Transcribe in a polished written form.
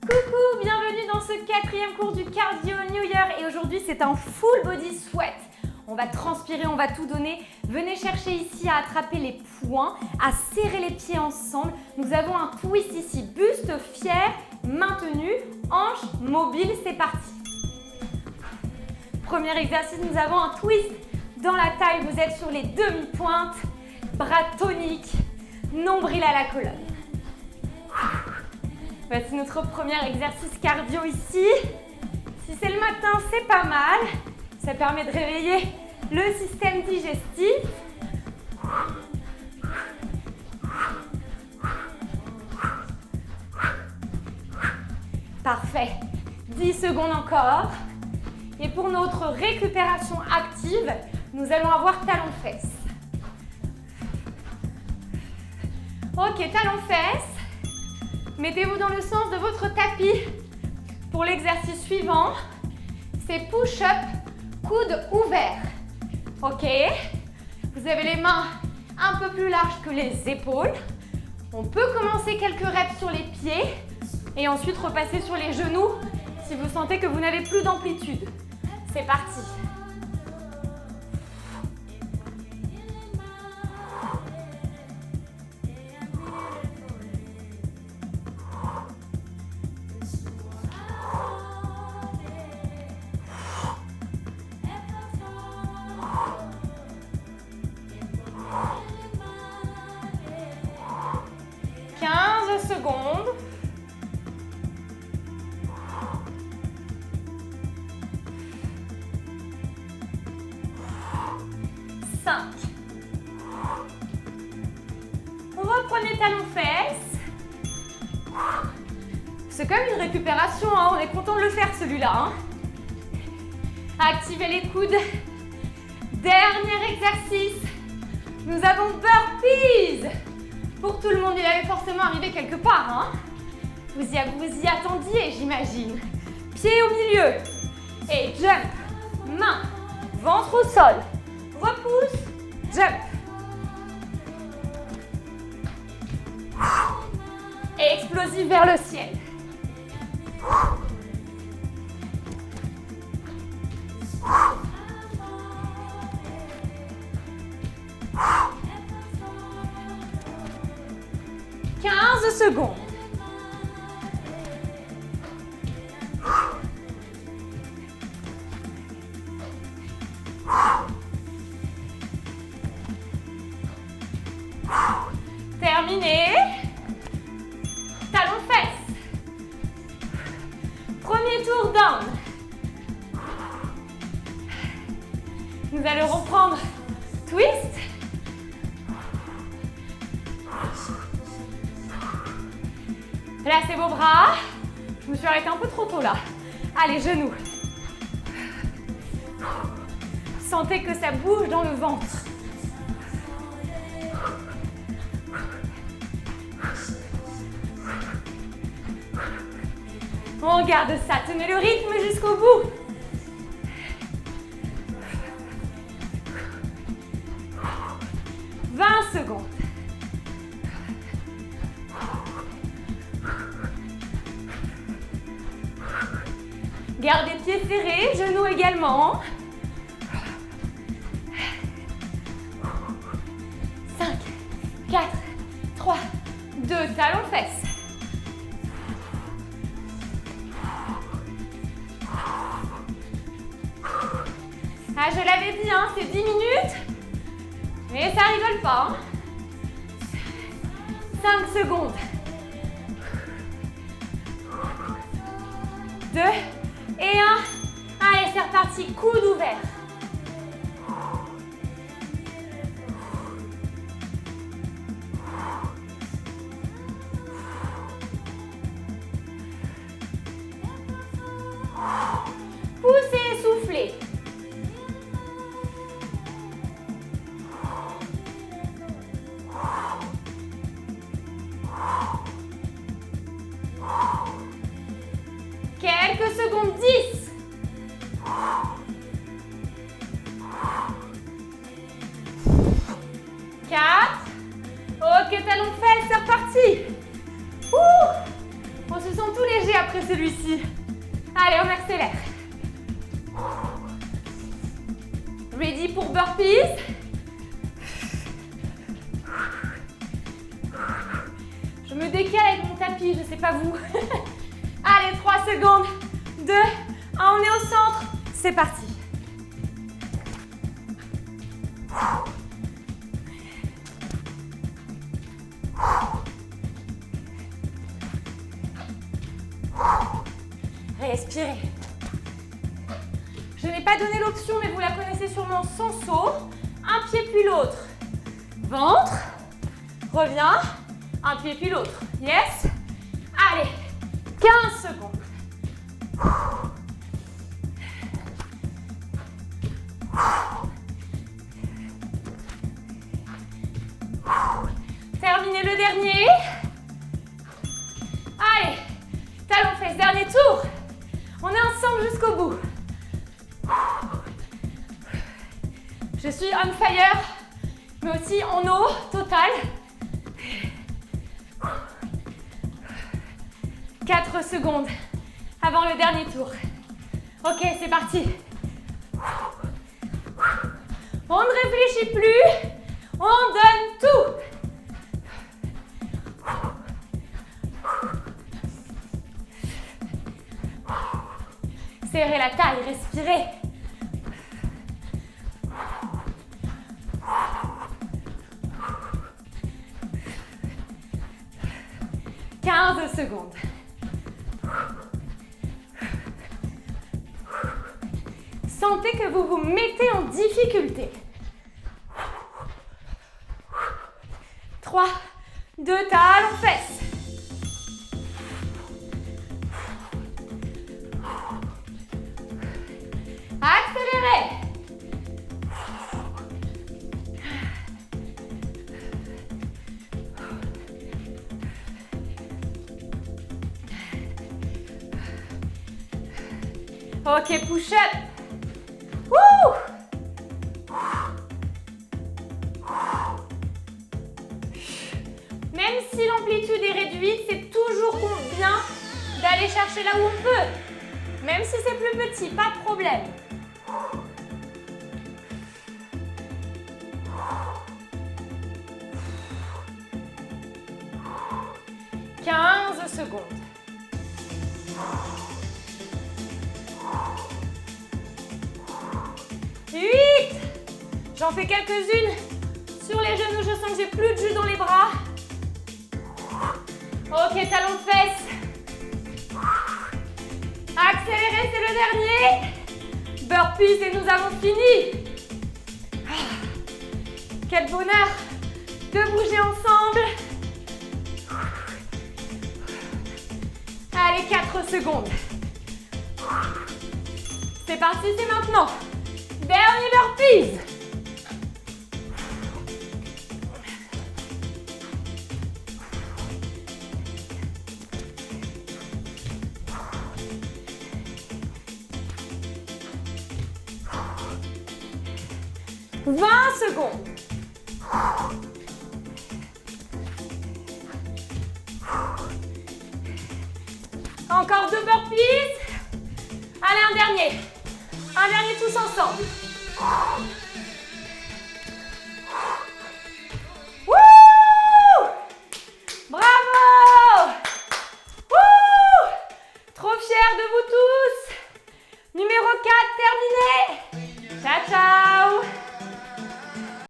Coucou, bienvenue dans ce 4e cours du Cardio New Year et aujourd'hui c'est un full body sweat. On va transpirer, on va tout donner. Venez chercher ici à attraper les poings, à serrer les pieds ensemble. Nous avons un twist ici, buste fier, maintenu, hanche mobile, c'est parti. Premier exercice, nous avons un twist dans la taille, vous êtes sur les demi-pointes, bras toniques, nombril à la colonne. Voici notre premier exercice cardio ici. Si c'est le matin, c'est pas mal. Ça permet de réveiller le système digestif. Parfait. 10 secondes encore. Et pour notre récupération active, nous allons avoir talons-fesses. Ok, talons-fesses. Mettez-vous dans le sens de votre tapis. Pour l'exercice suivant, c'est push-up, coude ouvert. Ok. Vous avez les mains un peu plus larges que les épaules. On peut commencer quelques reps sur les pieds et ensuite repasser sur les genoux si vous sentez que vous n'avez plus d'amplitude. C'est parti. Secondes. 5. Reprenez talons-fesses. C'est quand même une récupération, hein. On est content de le faire celui-là. Hein. Activez les coudes. Dernier exercice. Nous avons burpees. Pour tout le monde, il allait forcément arriver quelque part, hein. Vous y attendiez, j'imagine. Pied au milieu. Et jump. Main. Ventre au sol. Repousse. Jump. Et explosif vers le ciel. Secondes. Terminé. Talons-fesses. Premier tour down. Nous allons reprendre twist. Placez vos bras. Je me suis arrêtée un peu trop tôt là. Allez, genoux. Sentez que ça bouge dans le ventre. On garde ça. Tenez le rythme jusqu'au bout. « 20 secondes. Gardez pieds serrés, genoux également. 5, 4, 3, 2, talons-fesses. Ah, je l'avais dit, hein, c'est 10 minutes. Mais ça rigole pas. Hein. 5 secondes. 2 et 1. Allez, c'est reparti. Coude ouvert. Poussez et soufflez. Quelques secondes, 10. 4. Ok, talons-fesses, c'est reparti. On se sent tout léger après celui-ci. Allez, on accélère. Ready pour burpees. Je me décale avec mon tapis, je ne sais pas vous. Allez, 3 secondes. 2, 1, on est au centre. C'est parti. Respirez. Je n'ai pas donné l'option, mais vous la connaissez sûrement sans saut. Un pied puis l'autre. Ventre. Reviens. Un pied puis l'autre. Yes. Allez. 15 secondes. Terminez le dernier. Allez. Talons fesses. Dernier tour. On est ensemble jusqu'au bout. Je suis on fire, mais aussi en eau totale. 4 secondes avant le dernier tour. Ok, c'est parti. On ne réfléchit plus, on donne tout. Serrez la taille, respirez. « 15 secondes. Sentez que vous vous mettez en difficulté. 3, 2, talons fesses. Accélérez. Ok, push-up. Wouh! Même si l'amplitude est réduite, c'est toujours bien d'aller chercher là où on peut. Même si c'est plus petit, pas de problème. 15 secondes. J'en fais quelques-unes sur les genoux. Je sens que j'ai plus de jus dans les bras. Ok, talons de fesses. Accélérez, c'est le dernier. Burpees et nous avons fini. Quel bonheur de bouger ensemble. Allez, 4 secondes. C'est parti, c'est maintenant. Dernier burpees. « 20 secondes. Encore 2 burpees. Allez, un dernier. Un dernier tous ensemble. Wouh! Bravo! Wouh! Trop fière de vous tous. Numéro 4 terminé. Ciao, ciao.